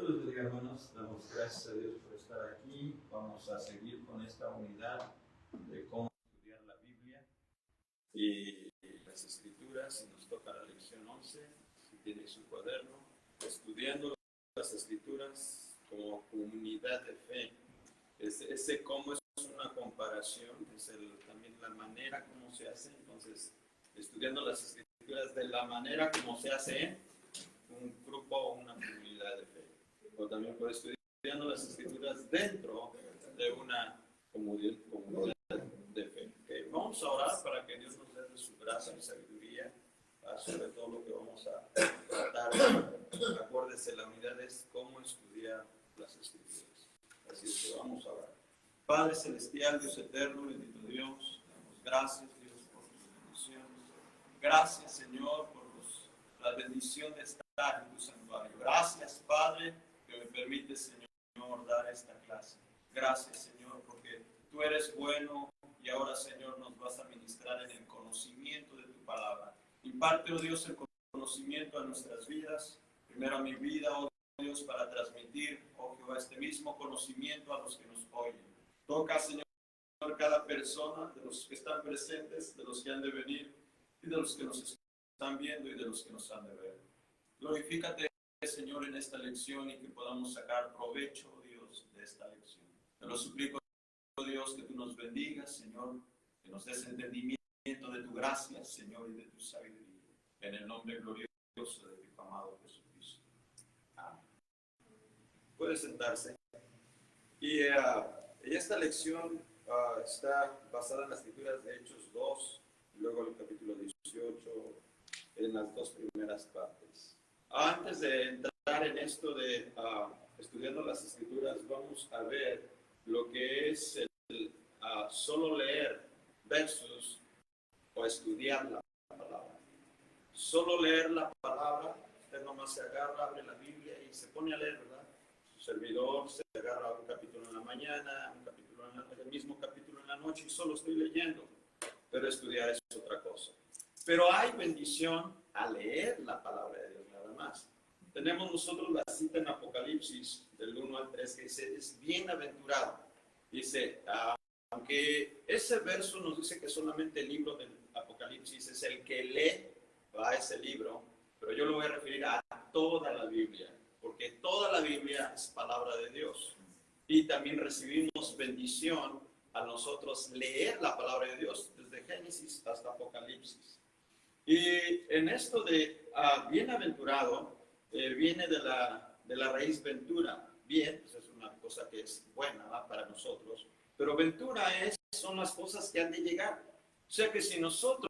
Buenos días, hermanos. Damos gracias a Dios por estar aquí. Vamos a seguir con esta unidad de cómo estudiar la Biblia y las Escrituras. Y nos toca la lección 11, si tiene su cuaderno, estudiando las Escrituras como comunidad de fe. Ese cómo es una comparación, es también la manera como se hace. Entonces, estudiando las Escrituras de la manera como se hace un grupo o una comunidad de fe. O también puede estudiando las Escrituras dentro de una comunidad de fe. Okay. Vamos a orar para que Dios nos dé de su gracia y sabiduría sobre todo lo que vamos a tratar. Acuérdese, la unidad es cómo estudiar las Escrituras. Así es que vamos a orar. Padre Celestial, Dios eterno, bendito Dios, damos gracias, Dios, por tus bendiciones. Gracias, Señor, por la bendición de estar en tu santuario. Gracias, Padre, que me permite, Señor, dar esta clase. Gracias, Señor, porque tú eres bueno y ahora, Señor, nos vas a ministrar en el conocimiento de tu palabra. Imparte, oh Dios, el conocimiento a nuestras vidas. Primero a mi vida, oh Dios, para transmitir, oh Jehová, este mismo conocimiento a los que nos oyen. Toca, Señor, cada persona, de los que están presentes, de los que han de venir y de los que nos están viendo y de los que nos han de ver. Glorifícate, Señor, en esta lección y que podamos sacar provecho, oh Dios, de esta lección. Te lo suplico, oh Dios, que tú nos bendigas, Señor, que nos des entendimiento de tu gracia, Señor, y de tu sabiduría. En el nombre glorioso de tu amado Jesucristo. Amén. Puede sentarse. Y esta lección está basada en las escrituras de Hechos 2, luego el capítulo 18, en las dos primeras partes. Antes de entrar en esto de estudiando las escrituras, vamos a ver lo que es solo leer versus o estudiar la palabra. Solo leer la palabra, usted nomás se agarra, abre la Biblia y se pone a leer, ¿verdad? Su servidor se agarra un capítulo en la mañana, un capítulo el mismo capítulo en la noche y solo estoy leyendo. Pero estudiar es otra cosa. Pero hay bendición a leer la palabra de Dios nada más. Tenemos nosotros la cita en Apocalipsis del 1 al 3 que dice, es bienaventurado. Dice, aunque ese verso nos dice que solamente el libro del Apocalipsis es el que lee a ese libro, pero yo lo voy a referir a toda la Biblia, porque toda la Biblia es palabra de Dios. Y también recibimos bendición a nosotros leer la palabra de Dios desde Génesis hasta Apocalipsis. Y en esto de bienaventurado, viene de la raíz ventura. Bien, pues es una cosa que es buena, ¿va? Para nosotros. Pero ventura son las cosas que han de llegar. O sea que si nosotros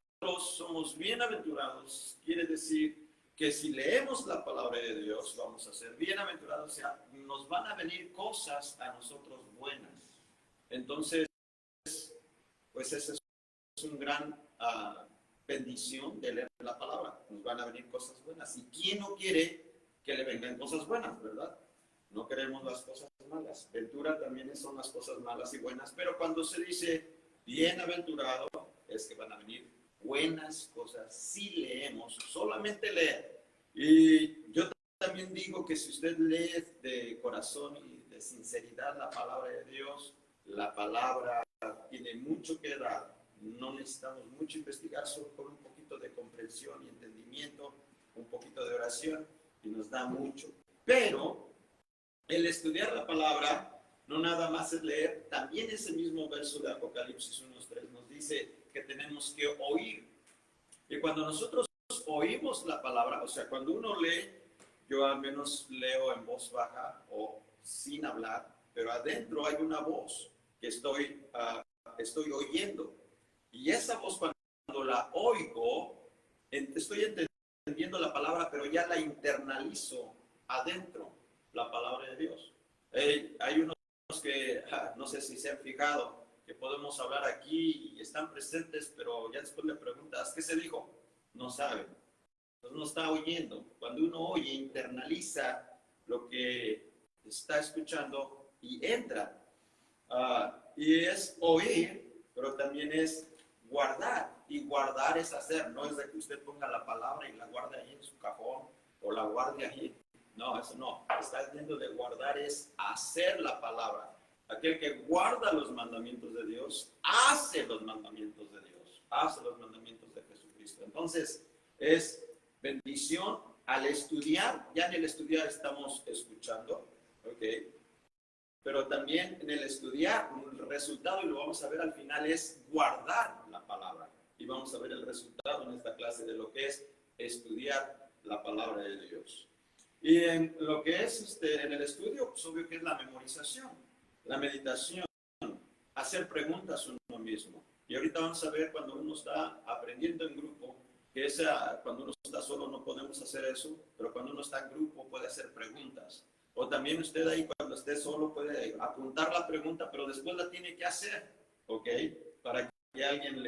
somos bienaventurados, quiere decir que si leemos la palabra de Dios, vamos a ser bienaventurados. O sea, nos van a venir cosas a nosotros buenas. Entonces, pues ese es un gran bendición de leer la palabra. Nos van a venir cosas buenas. ¿Y quién no quiere que le vengan cosas buenas, verdad? No queremos las cosas malas. Ventura también son las cosas malas y buenas, pero cuando se dice bienaventurado, es que van a venir buenas cosas si leemos, solamente leer. Y yo también digo que si usted lee de corazón y de sinceridad la palabra de Dios, la palabra tiene mucho que dar. No necesitamos mucho investigar, solo con un poquito de comprensión y entendimiento, un poquito de oración, y nos da mucho. Pero el estudiar la palabra no nada más es leer, también ese mismo verso de Apocalipsis 1:3 nos dice que tenemos que oír. Y cuando nosotros oímos la palabra, o sea, cuando uno lee, yo al menos leo en voz baja o sin hablar, pero adentro hay una voz que estoy oyendo. Y esa voz cuando la oigo, estoy entendiendo la palabra, pero ya la internalizo adentro, la palabra de Dios. Hay unos que, no sé si se han fijado, que podemos hablar aquí y están presentes, pero ya después le preguntas, ¿qué se dijo? No saben. Entonces no está oyendo. Cuando uno oye, internaliza lo que está escuchando y entra. Y es oír, pero también es guardar. Y guardar es hacer. No es de que usted ponga la palabra y la guarde ahí en su cajón o la guarde ahí. No, eso no. Está diciendo de guardar es hacer la palabra. Aquel que guarda los mandamientos de Dios, hace los mandamientos de Dios, hace los mandamientos de Jesucristo. Entonces, es bendición al estudiar. Ya en el estudiar estamos escuchando, ¿ok? Pero también en el estudiar, el resultado, y lo vamos a ver al final, es guardar la palabra. Y vamos a ver el resultado en esta clase de lo que es estudiar la palabra de Dios. Y en lo que es en el estudio, pues obvio que es la memorización, la meditación, hacer preguntas a uno mismo. Y ahorita vamos a ver cuando uno está aprendiendo en grupo, que cuando uno está solo no podemos hacer eso, pero cuando uno está en grupo puede hacer preguntas. O también usted ahí cuando esté solo puede apuntar la pregunta, pero después la tiene que hacer, ¿ok? Para que alguien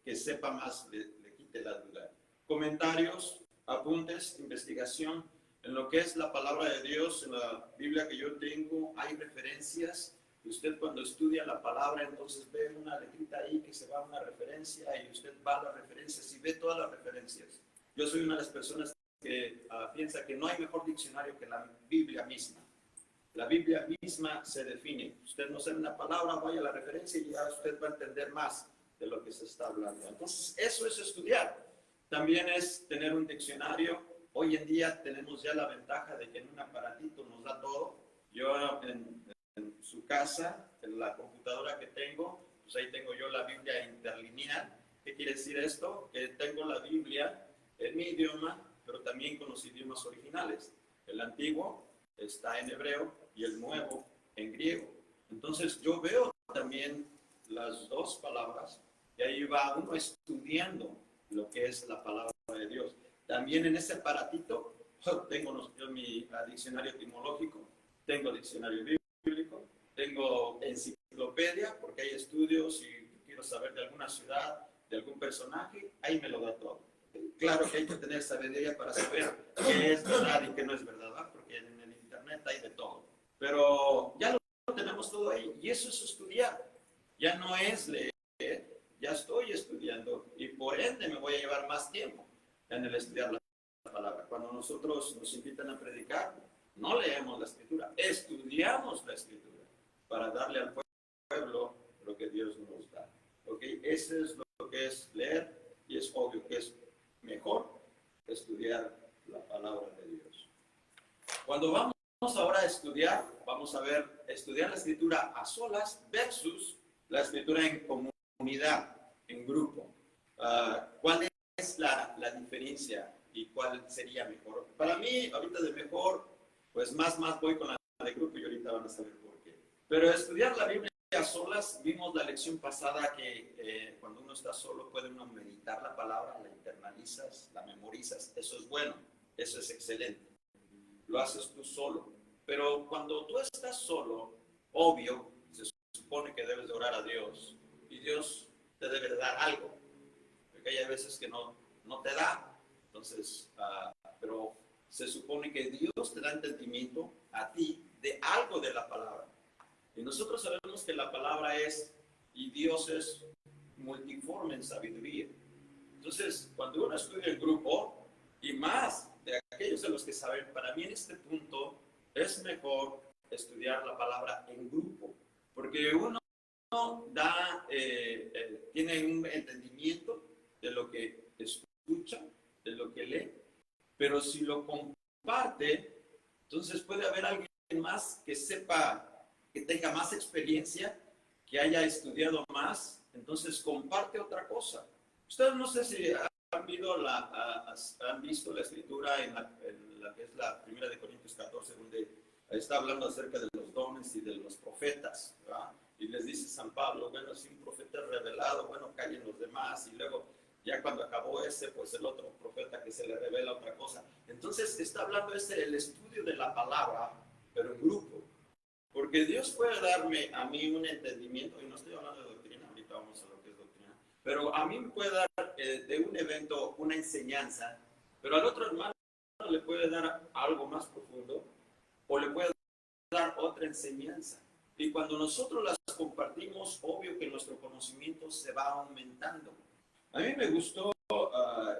que sepa más le quite la duda. Comentarios, apuntes, investigación. En lo que es la palabra de Dios, en la Biblia que yo tengo, hay referencias. Y usted cuando estudia la palabra, entonces ve una letrita ahí que se va a una referencia y usted va a las referencias y ve todas las referencias. Yo soy una de las personas que piensa que no hay mejor diccionario que la Biblia misma. La Biblia misma se define. Usted no sabe una palabra, vaya a la referencia y ya usted va a entender más de lo que se está hablando. Entonces, eso es estudiar. También es tener un diccionario. Hoy en día tenemos ya la ventaja de que en un aparatito nos da todo. Yo en su casa, en la computadora que tengo, pues ahí tengo yo la Biblia interlineal. ¿Qué quiere decir esto? Que tengo la Biblia en mi idioma, pero también con los idiomas originales. El antiguo está en hebreo y el nuevo en griego. Entonces yo veo también las dos palabras y ahí va uno estudiando lo que es la palabra de Dios. También en ese aparatito tengo mi diccionario etimológico, tengo diccionario bíblico, tengo enciclopedia porque hay estudios y quiero saber de alguna ciudad, de algún personaje, ahí me lo da todo. Claro que hay que tener sabiduría para saber qué es verdad y qué no es verdad, ¿verdad? Porque en el internet hay de todo. Pero ya lo tenemos todo ahí y eso es estudiar. Ya no es leer, ya estoy estudiando y por ende me voy a llevar más tiempo en el estudiar la palabra. Cuando nosotros nos invitan a predicar, no leemos la escritura, estudiamos la escritura para darle al pueblo lo que Dios nos da. ¿Ok? Eso es lo que es leer y es obvio que es mejor estudiar la palabra de Dios. Cuando vamos ahora a estudiar, vamos a ver estudiar la escritura a solas versus la escritura en comunidad, en grupo. ¿Cuál es la diferencia y cuál sería mejor? Para mí, ahorita de mejor, pues más voy con la de grupo y ahorita van a saber por qué. Pero estudiar la Biblia a solas, vimos la lección pasada que cuando uno está solo puede uno meditar la palabra, la internalizas, la memorizas. Eso es bueno, eso es excelente. Lo haces tú solo. Pero cuando tú estás solo, obvio, se supone que debes de orar a Dios y Dios te debe de dar algo. Porque hay veces que no te da. Entonces, pero se supone que Dios te da entendimiento a ti de algo de la palabra. Y nosotros sabemos que la palabra es, y Dios es multiforme en sabiduría. Entonces, cuando uno estudia el grupo, y más de aquellos de los que saben, para mí en este punto es mejor estudiar la palabra en grupo, porque uno tiene un entendimiento de lo que escucha, de lo que lee, pero si lo comparte, entonces puede haber alguien más que sepa, que tenga más experiencia, que haya estudiado más, entonces comparte otra cosa. Ustedes no sé si han visto la escritura en la que es la primera de Corintios 14, donde está hablando acerca de los dones y de los profetas, ¿verdad? Y les dice San Pablo, bueno, si un profeta es revelado, bueno, callen los demás, y luego ya cuando acabó ese, pues el otro profeta que se le revela otra cosa. Entonces está hablando el estudio de la palabra, pero en grupo. Porque Dios puede darme a mí un entendimiento, y no estoy hablando de doctrina, ahorita vamos a lo que es doctrina, pero a mí me puede dar de un evento una enseñanza, pero al otro hermano le puede dar algo más profundo, o le puede dar otra enseñanza. Y cuando nosotros las compartimos, obvio que nuestro conocimiento se va aumentando. A mí me gustó,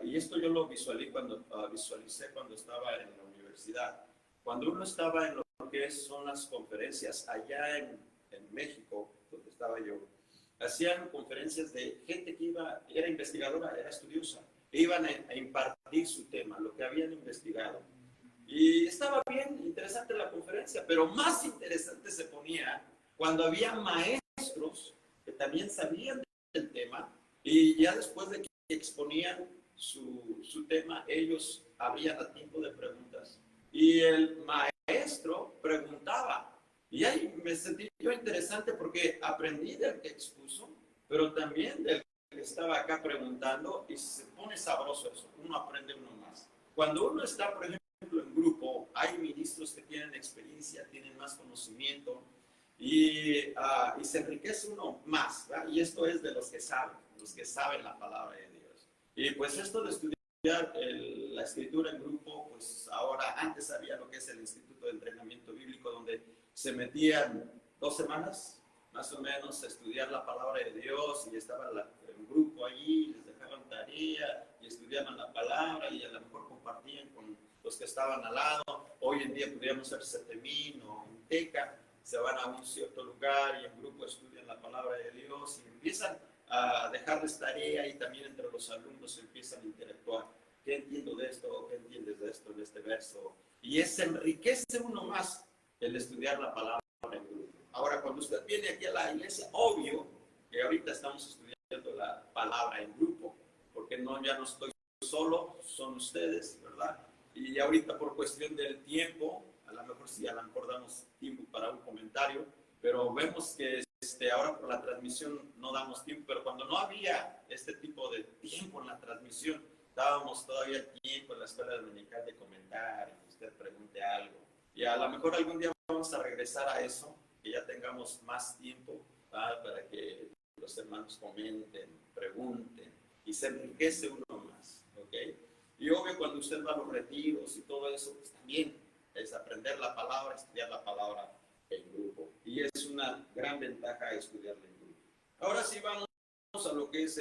y esto yo lo visualicé cuando estaba en la universidad. Cuando uno estaba en lo que son las conferencias allá en México, donde estaba yo, hacían conferencias de gente que era investigadora, era estudiosa, e iban a impartir su tema, lo que habían investigado. Y estaba bien interesante la conferencia, pero más interesante se ponía cuando había maestros que también sabían del tema y ya después de que exponían su tema, ellos abrían a tiempo de preguntas. Y el maestro preguntaba. Y ahí me sentí yo interesante porque aprendí del que expuso, pero también del que estaba acá preguntando y se pone sabroso eso. Uno aprende uno más. Cuando uno está, por ejemplo, en grupo, hay ministros que tienen experiencia, tienen más conocimiento y se enriquece uno más, ¿verdad? Y esto es de los que saben la palabra de Dios. Y pues esto de estudiar la escritura en grupo, pues ahora, antes había lo que es el Instituto de Entrenamiento Bíblico, donde se metían 2 semanas, más o menos, a estudiar la palabra de Dios y estaba el grupo allí, les dejaban tarea y estudiaban la palabra y a lo mejor compartían con los que estaban al lado. Hoy en día podríamos ser Setemín o en Teca, se van a un cierto lugar y en grupo estudian la palabra de Dios y empiezan a dejarles tarea y también entre los alumnos empiezan a interactuar. ¿Qué entiendo de esto? ¿Qué entiendes de esto en este verso? Y se enriquece uno más el estudiar la palabra en grupo. Ahora, cuando usted viene aquí a la iglesia, obvio que ahorita estamos estudiando la palabra en grupo, porque ya no estoy solo, son ustedes, ¿verdad? Y ahorita por cuestión del tiempo, a lo mejor sí, a lo mejor damos tiempo para un comentario, pero vemos que ahora por la transmisión no damos tiempo, pero cuando no había este tipo de tiempo en la transmisión, dábamos todavía tiempo en la escuela dominical de comentar y que usted pregunte algo. Y a lo mejor algún día vamos a regresar a eso, que ya tengamos más tiempo, ¿verdad? Para que los hermanos comenten, pregunten y se enriquece uno más, ¿ok? Y obvio cuando usted va a los retiros y todo eso, pues también es aprender la palabra, estudiar la palabra en grupo. Y es una gran ventaja estudiarla en grupo. Ahora sí vamos a lo que es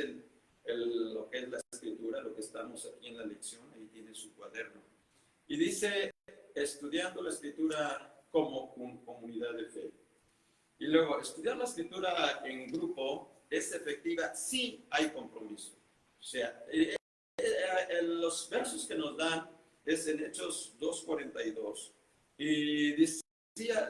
lo que es la escritura, lo que estamos aquí en la lección, ahí tiene su cuaderno. Y dice, estudiando la escritura como comunidad de fe. Y luego, estudiar la escritura en grupo es efectiva si hay compromiso. O sea, los versos que nos dan es en Hechos 2:42. Y dice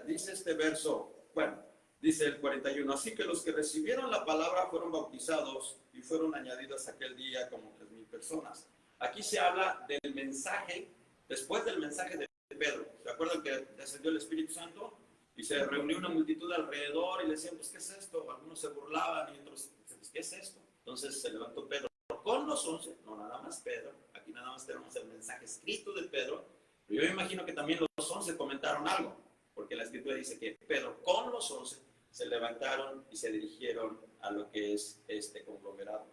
este verso, bueno, dice el 41, así que los que recibieron la palabra fueron bautizados y fueron añadidos aquel día como 3,000 personas. Aquí se habla del mensaje, después del mensaje de Pedro. ¿Se acuerdan que descendió el Espíritu Santo? Y se reunió una multitud alrededor y le decían, pues, ¿qué es esto? Algunos se burlaban y otros, pues, ¿qué es esto? Entonces se levantó Pedro con los 11, no nada más Pedro, aquí nada más tenemos el mensaje escrito de Pedro, pero yo me imagino que también los 11 comentaron algo, porque la escritura dice que Pedro con los 11 se levantaron y se dirigieron a lo que es este conglomerado.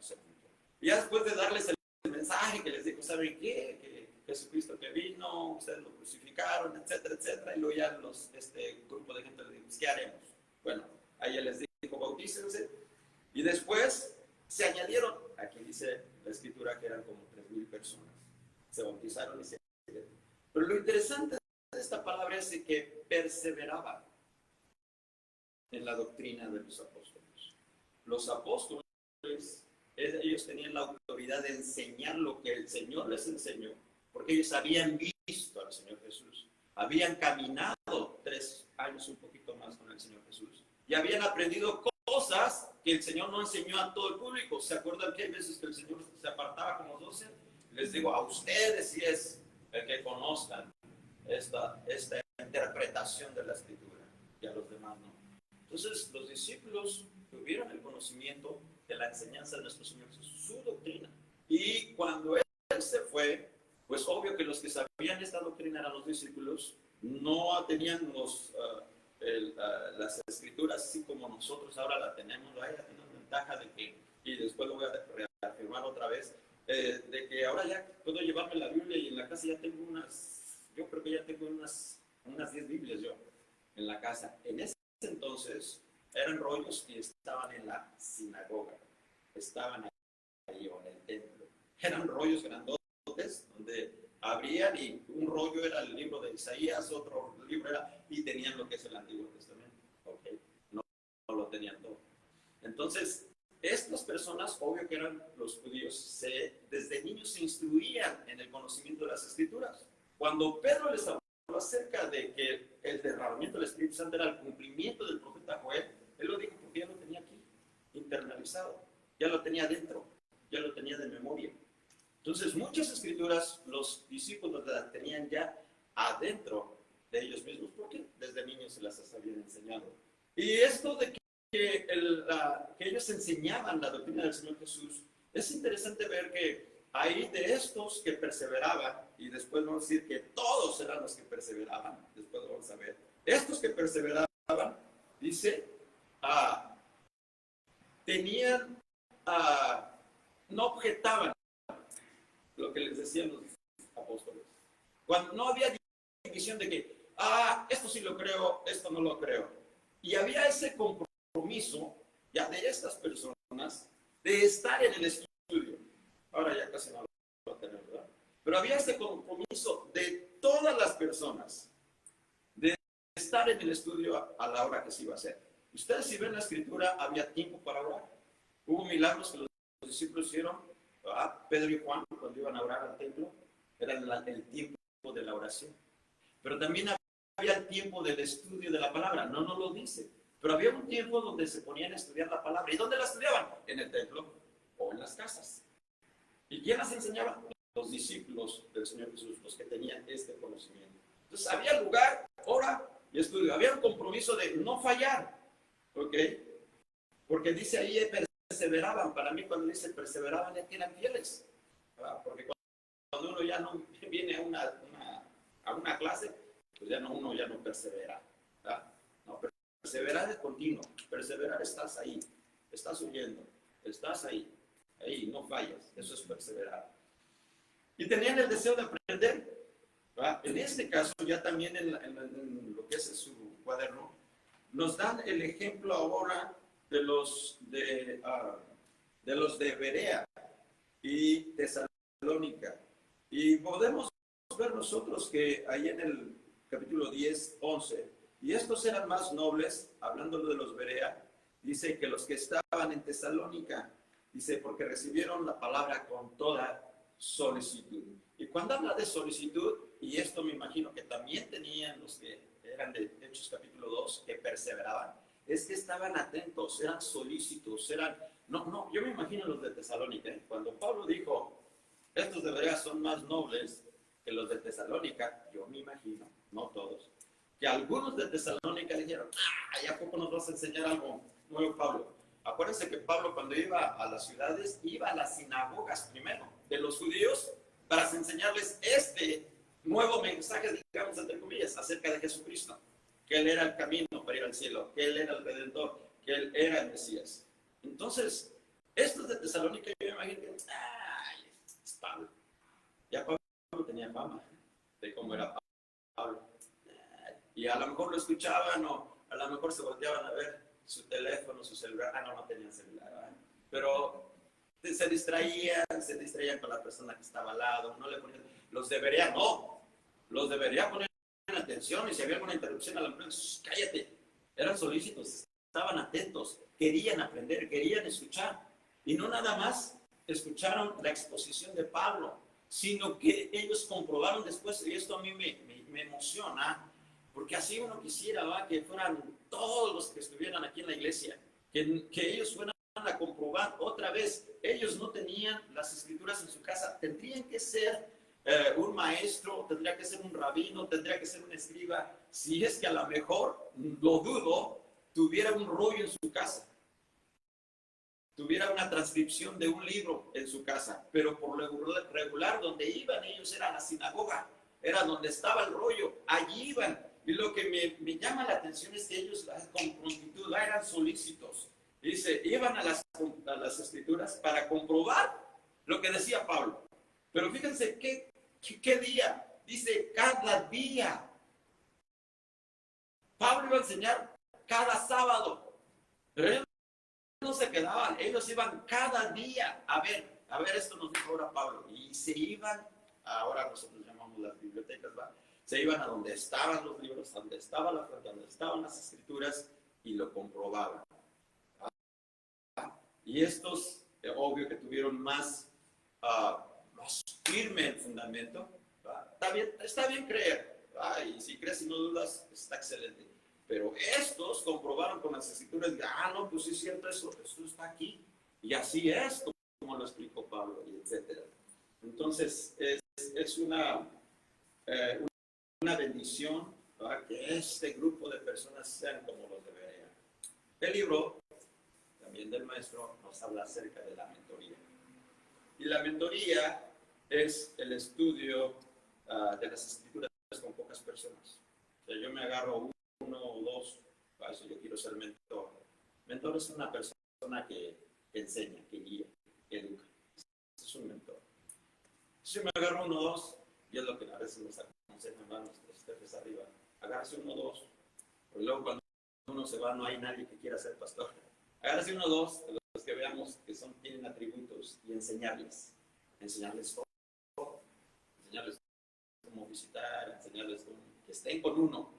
Y ya después de darles el mensaje que les dijo, ¿saben qué? Que Jesucristo que vino, ustedes lo crucificaron, etcétera, etcétera, y luego ya este grupo de gente les dijo, ¿qué haremos? Bueno, a ella les dijo, bautícense, y después se añadieron, aquí dice la escritura que eran como 3,000 personas, se bautizaron y se añadieron. Pero lo interesante de esta palabra es que perseveraban en la doctrina de los apóstoles. Los apóstoles, ellos tenían la autoridad de enseñar lo que el Señor les enseñó, porque ellos habían visto al Señor Jesús, habían caminado 3 años un poquito más con el Señor Jesús, y habían aprendido cosas que el Señor no enseñó a todo el público. ¿Se acuerdan que hay veces que el Señor se apartaba con los 12? Les digo, a ustedes sí es el que conozcan esta interpretación de la Escritura, y a los demás no. Entonces, los discípulos tuvieron el conocimiento de la enseñanza de nuestro Señor Jesús, su doctrina. Y cuando Él se fue, pues obvio que los que sabían esta doctrina eran los discípulos, no tenían las escrituras así como nosotros ahora la tenemos. Hay una ventaja de que, y después lo voy a reafirmar otra vez, de que ahora ya puedo llevarme la Biblia y en la casa ya tengo yo creo que ya tengo unas 10 Biblias yo en la casa. En ese entonces eran rollos que estaban en la sinagoga, estaban ahí o en el templo. Eran rollos grandotes donde abrían y un rollo era el libro de Isaías, otro libro era, y tenían lo que es el Antiguo Testamento. Okay. No, no lo tenían todo. Entonces, estas personas, obvio que eran los judíos, desde niños se instruían en el conocimiento de las Escrituras. Cuando Pedro les habló acerca de que el derramamiento del Espíritu Santo era el cumplimiento del profeta Joel, él lo dijo porque ya lo tenía aquí, internalizado, ya lo tenía dentro, ya lo tenía de memoria. Entonces, muchas escrituras los discípulos las tenían ya adentro de ellos mismos, porque desde niños se las habían enseñado. Y esto de que ellos enseñaban la doctrina del Señor Jesús, es interesante ver que hay de estos que perseveraban, y después vamos a decir que todos eran los que perseveraban, después vamos a ver, estos que perseveraban, dice, tenían, no objetaban lo que les decían los apóstoles. Cuando no había división de que, esto sí lo creo, esto no lo creo. Y había ese compromiso ya de estas personas de estar en el estudio. Ahora ya casi no lo va a tener, ¿verdad? Pero había ese compromiso de todas las personas de estar en el estudio a la hora que se iba a hacer. Ustedes si ven la escritura, había tiempo para orar. Hubo milagros que los discípulos hicieron. Pedro y Juan, cuando iban a orar al templo, era el tiempo de la oración. Pero también había el tiempo del estudio de la palabra. No nos lo dice. Pero había un tiempo donde se ponían a estudiar la palabra. ¿Y dónde la estudiaban? En el templo o en las casas. ¿Y quién las enseñaba? Los discípulos del Señor Jesús, los que tenían este conocimiento. Entonces había lugar, hora y estudio. Había un compromiso de no fallar. ¿Ok? Porque dice ahí, perseveraban. Para mí cuando dice perseveraban es que eran fieles. ¿Verdad? Porque cuando uno ya no viene a una clase, pues uno ya no persevera. ¿Verdad? No, perseverar es continuo. Perseverar, estás ahí. Estás huyendo. Estás ahí. Ahí, no fallas. Eso es perseverar. Y tenían el deseo de aprender. ¿Verdad? En este caso, ya también en lo que es su cuaderno, nos dan el ejemplo ahora de los de Berea y Tesalónica. Y podemos ver nosotros que ahí en el capítulo 10, 11, y estos eran más nobles, hablando de los Berea, dice que los que estaban en Tesalónica, dice, porque recibieron la palabra con toda solicitud. Y cuando habla de solicitud, y esto me imagino que también tenían los que eran de Hechos capítulo 2, que perseveraban, es que estaban atentos, eran solícitos, yo me imagino los de Tesalónica, cuando Pablo dijo, estos de Berea son más nobles que los de Tesalónica, yo me imagino, no todos, que algunos de Tesalónica dijeron, ¿y a poco nos vas a enseñar algo nuevo, Pablo? Acuérdense que Pablo cuando iba a las ciudades, iba a las sinagogas primero de los judíos para enseñarles este nuevo mensaje, digamos, entre comillas, acerca de Jesucristo, que Él era el camino para ir al cielo, que Él era el Redentor, que Él era el Mesías. Entonces, estos de Tesalónica, yo me imagino que, es Pablo. Ya Pablo tenía fama de cómo era Pablo. Y a lo mejor lo escuchaban o a lo mejor se volteaban a ver su teléfono, su celular. No tenían celular. Pero se distraían con la persona que estaba al lado, no le ponían. Los debería poner atención, y si había alguna interrupción a la mujer, cállate. Eran solícitos, estaban atentos, querían aprender, querían escuchar. Y no nada más escucharon la exposición de Pablo, sino que ellos comprobaron después, y esto a mí me emociona, porque así uno quisiera, ¿va?, que fueran todos los que estuvieran aquí en la iglesia, que ellos fueran a comprobar otra vez. Ellos no tenían las escrituras en su casa, tendrían que ser un maestro, tendría que ser un rabino, tendría que ser un escriba, si es que a lo mejor, lo dudo, tuviera un rollo en su casa, tuviera una transcripción de un libro en su casa, pero por lo regular donde iban ellos era la sinagoga, era donde estaba el rollo, allí iban. Y lo que me llama la atención es que ellos con prontitud eran solícitos. Dice, iban a las escrituras para comprobar lo que decía Pablo. Pero fíjense ¿qué día? Dice, cada día. Pablo iba a enseñar cada sábado. Pero ellos no se quedaban, ellos iban cada día. A ver, esto nos dijo ahora Pablo. Y se iban, ahora nosotros llamamos llamamos las bibliotecas, ¿va? Se iban a donde estaban los libros, donde estaba la fuente, donde estaban las escrituras y lo comprobaban. Y estos, obvio que tuvieron más firme el fundamento, ¿va? Está bien creer, ¿va? Y si crees y no dudas, está excelente. Pero estos comprobaron con las escrituras, no, pues sí es cierto, eso está aquí. Y así es, como lo explicó Pablo, y etcétera. Entonces, es una bendición, ¿verdad? Que este grupo de personas sean como los de Berea. El libro, también del maestro, nos habla acerca de la mentoría. Y la mentoría es el estudio de las escrituras con pocas personas. O sea, yo me agarro uno o dos, para eso yo quiero ser mentor. Mentor es una persona que enseña, que guía, que educa. Es un mentor. Si me agarro uno o dos, y es lo que a veces nos aconsejan nuestros jefes arriba, agárrese uno o dos, porque luego cuando uno se va no hay nadie que quiera ser pastor. Agárrese uno o dos, de los que veamos que tienen atributos, y enseñarles todo, enseñarles cómo visitar, enseñarles que estén con uno.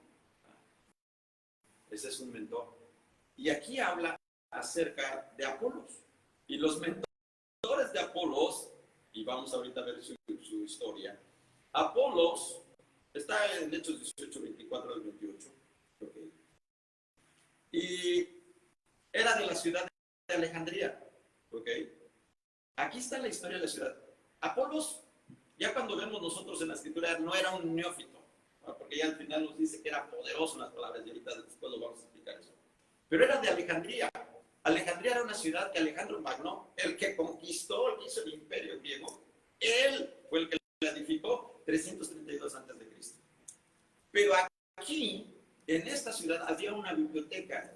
Ese es un mentor. Y aquí habla acerca de Apolos. Y los mentores de Apolos, y vamos ahorita a ver su historia. Apolos está en Hechos 18, 24 al 28. Okay. Y era de la ciudad de Alejandría. Okay. Aquí está la historia de la ciudad. Apolos, ya cuando vemos nosotros en la escritura, no era un neófito, ¿no? Porque ya al final nos dice que era poderoso en las palabras, y ahorita después lo vamos a explicar eso. Pero era de Alejandría. Alejandría era una ciudad que Alejandro Magno, el que conquistó, el que hizo el imperio griego, él fue el que la edificó 332 a.C. Pero aquí, en esta ciudad, había una biblioteca.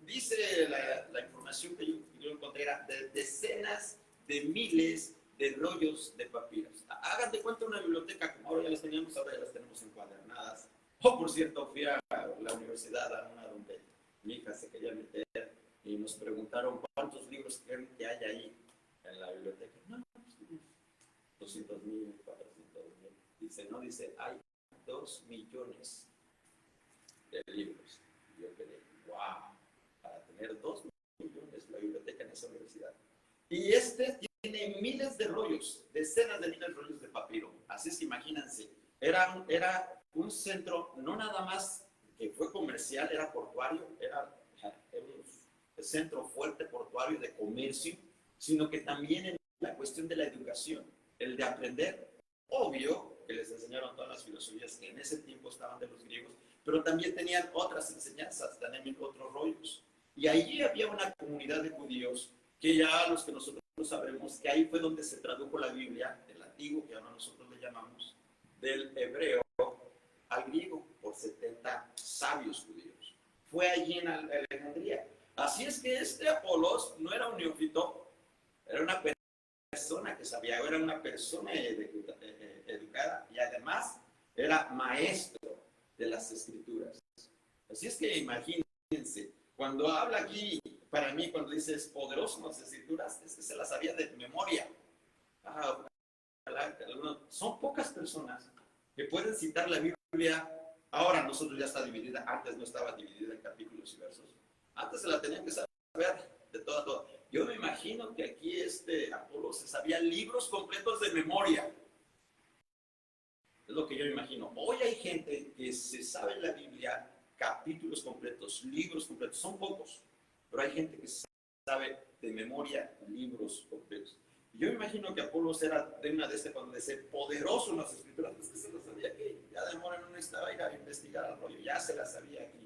Dice la información que yo encontré, era de decenas de miles de rollos de papiros. Hagan de cuenta una biblioteca, como ahora ya las teníamos, ahora ya las tenemos encuadernadas. Por cierto, fui a la universidad, a una donde mi hija se quería meter, y nos preguntaron cuántos libros creen que hay ahí en la biblioteca. No, pues 200,000, 400,000. Dice, hay 2 millones de libros. Y yo quedé, wow, para tener 2 millones la biblioteca en esa universidad. Y tiene miles de rollos, decenas de miles de rollos de papiro. Así es que imagínense, era un centro, no nada más que fue comercial, era portuario, era un centro fuerte portuario de comercio, sino que también en la cuestión de la educación, el de aprender. Obvio que les enseñaron todas las filosofías que en ese tiempo estaban de los griegos, pero también tenían otras enseñanzas, también otros rollos. Y allí había una comunidad de judíos que ya los que nosotros sabremos que ahí fue donde se tradujo la Biblia, del antiguo, que ahora nosotros le llamamos, del hebreo al griego, por 70 sabios judíos. Fue allí en Alejandría. Así es que Apolos no era un neófito, era una persona que sabía, era una persona educada, y además era maestro de las escrituras. Así es que imagínense, cuando habla aquí, para mí, cuando dice es poderoso en las escrituras, es que se las sabía de memoria. Son pocas personas que pueden citar la Biblia. Ahora nosotros ya está dividida, antes no estaba dividida en capítulos y versos. Antes se la tenían que saber de toda a toda. Yo me imagino que aquí Apolos se sabía libros completos de memoria. Es lo que yo me imagino. Hoy hay gente que se sabe la Biblia, capítulos completos, libros completos. Son pocos, pero hay gente que sabe de memoria libros completos. Yo me imagino que Apolos era de una de cuando dice poderoso en las escrituras, pues que se lo sabía, que ya de Mora no necesitaba ir a investigar al rollo, ya se la sabía aquí.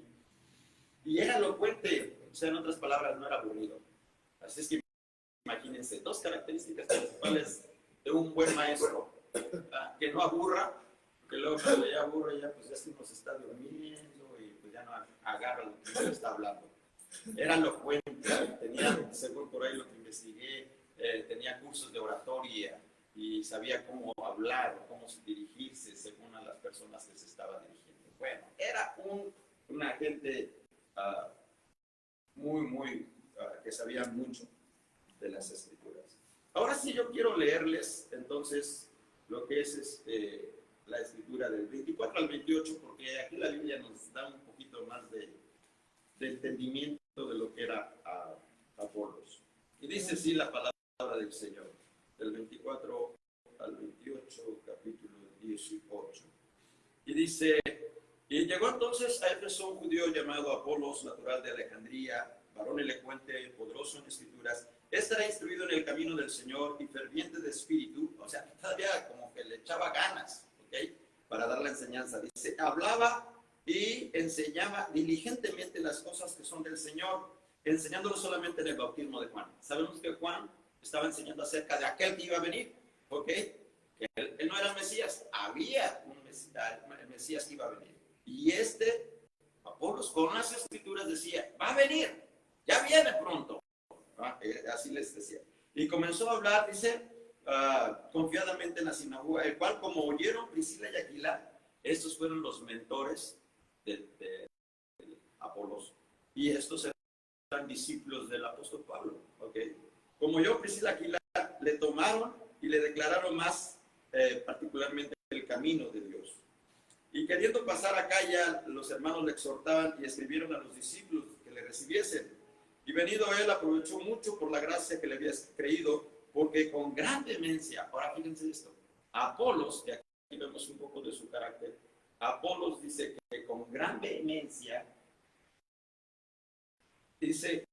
Y era elocuente, o sea, en otras palabras, no era aburrido. Así es que imagínense, 2 características principales de un buen maestro: que no aburra, que luego cuando ya aburre, ya pues ya se nos está durmiendo y pues ya no agarra lo que se está hablando. Era elocuente, tenía, según por ahí lo que investigué, tenía cursos de oratoria y sabía cómo hablar, cómo dirigirse según a las personas que se estaba dirigiendo. Bueno, era una gente muy, que sabía mucho de las escrituras. Ahora sí yo quiero leerles entonces lo que es la escritura del 24 al 28, porque aquí la Biblia nos da un poquito más de entendimiento de lo que era Apolos. Y dice así la palabra del Señor, del 24 al 28, capítulo 18. Y dice: y llegó entonces a Éfeso un judío llamado Apolos, natural de Alejandría, varón elocuente, poderoso en escrituras. Este era instruido en el camino del Señor y ferviente de espíritu, o sea, todavía como que le echaba ganas, ¿ok? Para dar la enseñanza. Dice: hablaba y enseñaba diligentemente las cosas que son del Señor, enseñándolo solamente en el bautismo de Juan. Sabemos que Juan estaba enseñando acerca de aquel que iba a venir, ¿ok? Que él no era el Mesías, había un Mesías que iba a venir. Y Apolos, con las escrituras decía: va a venir, ya viene pronto. Así les decía. Y comenzó a hablar, dice, confiadamente en la sinagoga, el cual, como oyeron Priscila y Aquila, estos fueron los mentores de Apolos. Y estos eran discípulos del apóstol Pablo. ¿Okay? Como oyó Priscila y Aquila, le tomaron y le declararon más particularmente el camino de Dios. Y queriendo pasar acá, ya los hermanos le exhortaban y escribieron a los discípulos que le recibiesen. Y venido él, aprovechó mucho por la gracia que le había creído, porque con gran vehemencia, ahora fíjense esto, Apolos, que aquí vemos un poco de su carácter, Apolos dice que con gran vehemencia, dice,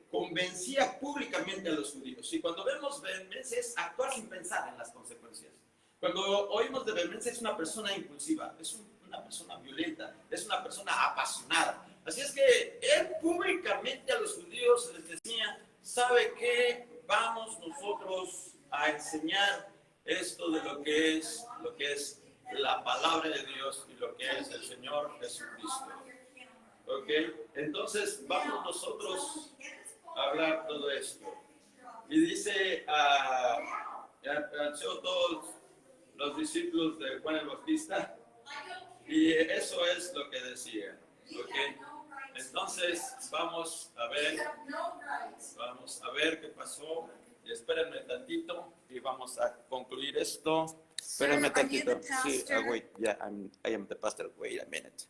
convencía públicamente a los judíos. Y cuando vemos vehemencia es actuar sin pensar en las consecuencias. Cuando oímos de vehemencia es una persona impulsiva, es una persona violenta, es una persona apasionada. Así es que él públicamente a los judíos les decía: ¿sabe qué? Vamos nosotros a enseñar esto de lo que es la palabra de Dios y lo que es el Señor Jesucristo. ¿Ok? Entonces vamos nosotros a hablar todo esto. Y dice, todos los discípulos de Juan el Bautista, y eso es lo que decía. ¿Okay? Entonces vamos a ver qué pasó. Y espérenme tantito y vamos a concluir esto. Espérenme tantito. Sí, wait, yeah, I am the pastor. Wait a minute.